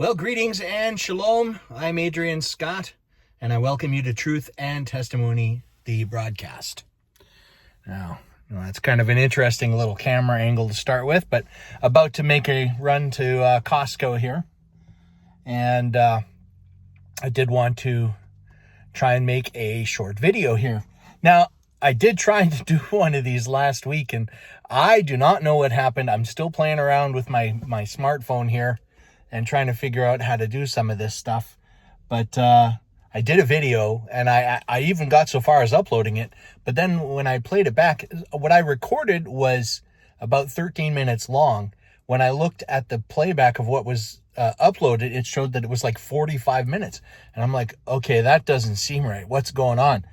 Well, greetings and shalom. I'm Adrian Scott, and I welcome you to Truth and Testimony, the broadcast. Now, that's kind of an interesting little camera angle to start with, but about to make a run to Costco here. And I did want to try and make a short video here. Now, I did try to do one of these last week, and I do not know what happened. I'm still playing around with my smartphone here and trying to figure out how to do some of this stuff. But I did a video, and I even got so far as uploading it. But then when I played it back, what I recorded was about 13 minutes long. When I looked at the playback of what was uploaded, it showed that it was like 45 minutes. And I'm like, okay, that doesn't seem right. What's going on?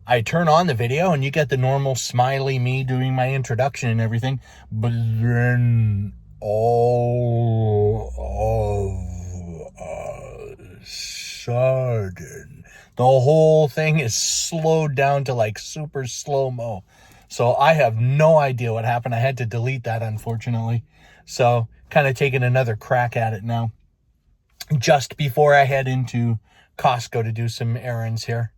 I turn on the video, and you get the normal smiley me doing my introduction and everything. But then all of a sudden, the whole thing is slowed down to like super slow-mo. So I have no idea what happened. I had to delete that, unfortunately. So kind of taking another crack at it now, just before I head into Costco to do some errands here.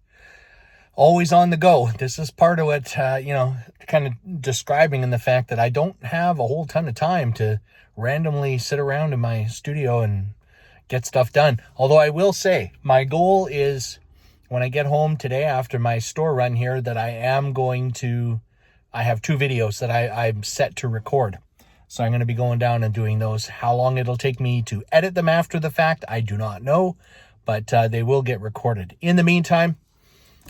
Always on the go. This is part of what, kind of describing in the fact that I don't have a whole ton of time to randomly sit around in my studio and get stuff done. Although I will say, my goal is when I get home today after my store run here that I have two videos that I'm set to record. So I'm going to be going down and doing those. How long it'll take me to edit them after the fact, I do not know, but they will get recorded. In the meantime,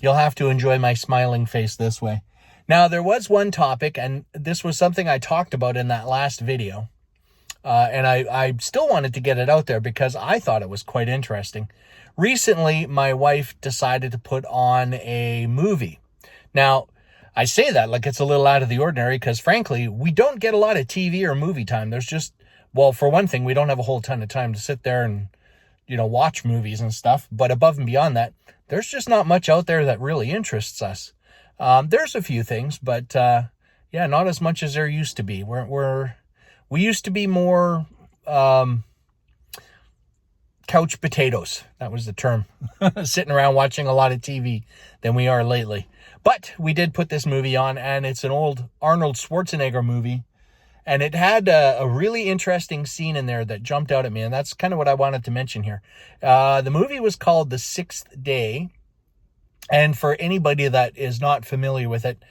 you'll have to enjoy my smiling face this way. Now, there was one topic, and this was something I talked about in that last video. And I still wanted to get it out there because I thought it was quite interesting. Recently, my wife decided to put on a movie. Now, I say that like it's a little out of the ordinary because, frankly, we don't get a lot of TV or movie time. There's just, well, for one thing, we don't have a whole ton of time to sit there and, watch movies and stuff. But above and beyond that, there's just not much out there that really interests us. There's a few things, but not as much as there used to be. We used to be more couch potatoes. That was the term. Sitting around watching a lot of TV than we are lately. But we did put this movie on, and it's an old Arnold Schwarzenegger movie. And it had a really interesting scene in there that jumped out at me, and that's kind of what I wanted to mention here. The movie was called The Sixth Day. And for anybody that is not familiar with it,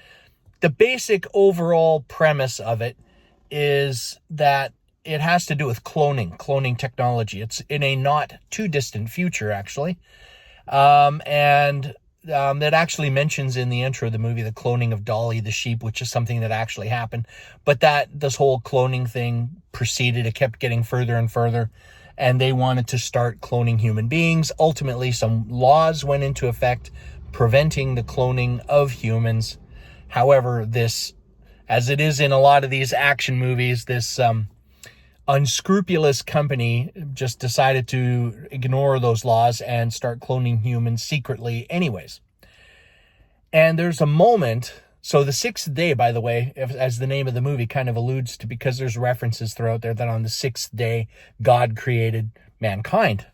the basic overall premise of it is that it has to do with cloning technology. It's in a not too distant future, actually. That actually mentions in the intro of the movie the cloning of Dolly the sheep, which is something that actually happened. But this whole cloning thing proceeded. It kept getting further and further. And they wanted to start cloning human beings. Ultimately, some laws went into effect preventing the cloning of humans. However, this, as it is in a lot of these action movies, this unscrupulous company just decided to ignore those laws and start cloning humans secretly anyways. And there's a moment, so the sixth day, by the way, as the name of the movie kind of alludes to, because there's references throughout there that on the sixth day, God created mankind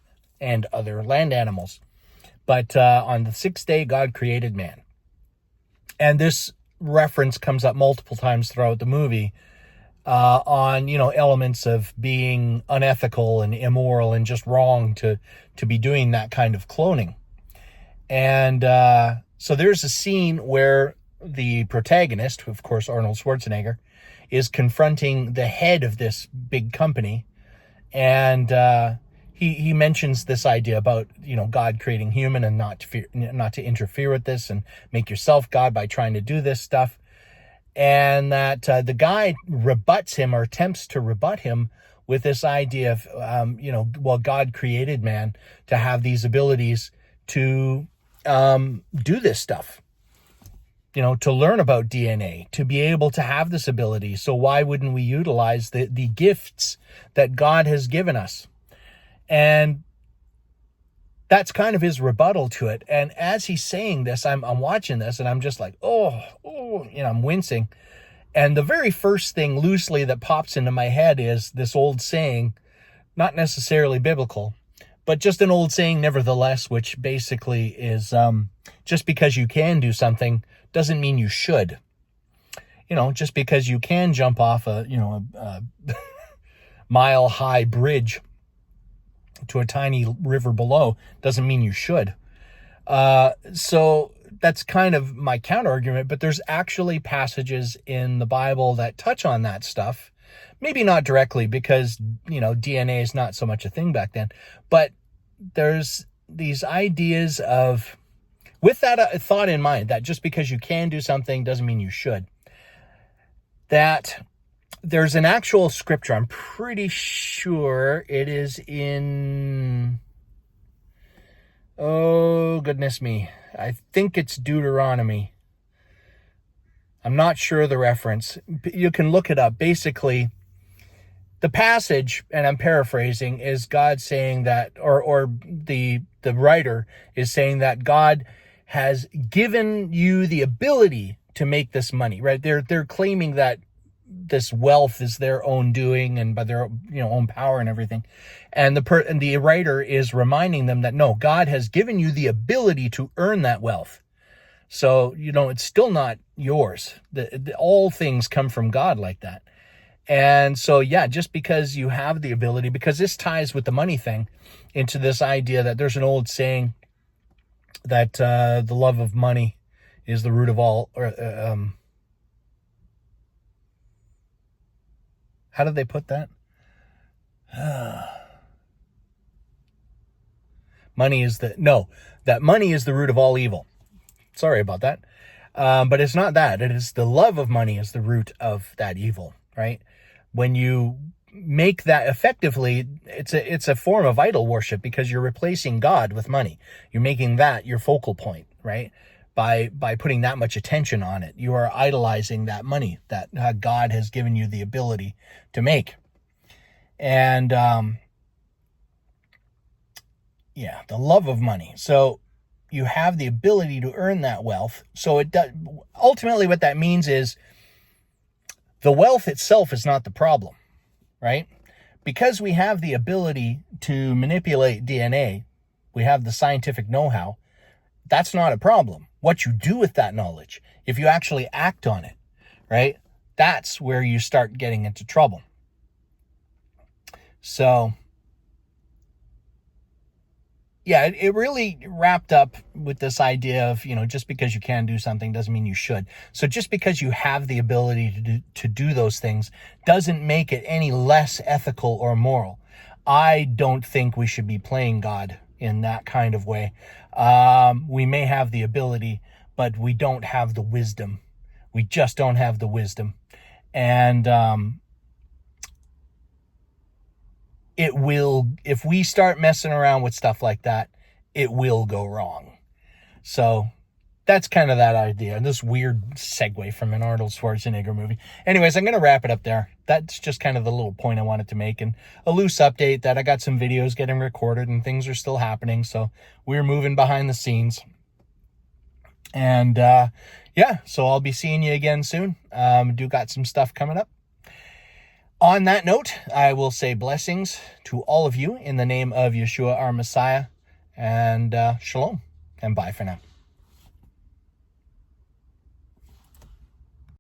and other land animals. But on the sixth day, God created man. And this reference comes up multiple times throughout the movie on, elements of being unethical and immoral and just wrong to be doing that kind of cloning. And so there's a scene where the protagonist, of course, Arnold Schwarzenegger, is confronting the head of this big company. And he mentions this idea about, God creating human and not to interfere with this and make yourself God by trying to do this stuff. And that the guy rebuts him or attempts to rebut him with this idea of, God created man to have these abilities to do this stuff, to learn about DNA, to be able to have this ability. So why wouldn't we utilize the gifts that God has given us? And that's kind of his rebuttal to it. And as he's saying this, I'm watching this and I'm just like, I'm wincing. And the very first thing loosely that pops into my head is this old saying, not necessarily biblical, but just an old saying, nevertheless, which basically is just because you can do something doesn't mean you should. Just because you can jump off a mile-high bridge to a tiny river below doesn't mean you should. So that's kind of my counter argument, but there's actually passages in the Bible that touch on that stuff. Maybe not directly because, DNA is not so much a thing back then, but there's these ideas of, with that thought in mind, that just because you can do something doesn't mean you should, that there's an actual scripture. I'm pretty sure it is in, oh, goodness me. I think it's Deuteronomy. I'm not sure of the reference. You can look it up. Basically, the passage, and I'm paraphrasing, is God saying that, or the writer is saying that God has given you the ability to make this money, right? They're claiming that this wealth is their own doing and by their own power and everything. And the writer is reminding them that no, God has given you the ability to earn that wealth. So, it's still not yours. All things come from God like that. And so, yeah, just because you have the ability, because this ties with the money thing into this idea that there's an old saying that the love of money is the root of all, how did they put that? Money is the root of all evil. Sorry about that. But it's not that. It is the love of money is the root of that evil, right? When you make that effectively, it's a form of idol worship because you're replacing God with money. You're making that your focal point, right? By putting that much attention on it, you are idolizing that money that God has given you the ability to make. And the love of money. So you have the ability to earn that wealth. So ultimately what that means is the wealth itself is not the problem, right? Because we have the ability to manipulate DNA, we have the scientific know-how, that's not a problem. What you do with that knowledge, if you actually act on it, right? That's where you start getting into trouble. So, yeah, it really wrapped up with this idea of, just because you can do something doesn't mean you should. So just because you have the ability to do those things doesn't make it any less ethical or moral. I don't think we should be playing God in that kind of way. We may have the ability, but we don't have the wisdom. We just don't have the wisdom. And it will, if we start messing around with stuff like that, it will go wrong. So that's kind of that idea. And this weird segue from an Arnold Schwarzenegger movie. Anyways, I'm going to wrap it up there. That's just kind of the little point I wanted to make, and a loose update that I got some videos getting recorded and things are still happening. So we're moving behind the scenes. And so I'll be seeing you again soon. Do got some stuff coming up. On that note, I will say blessings to all of you in the name of Yeshua, our Messiah, and shalom, and bye for now.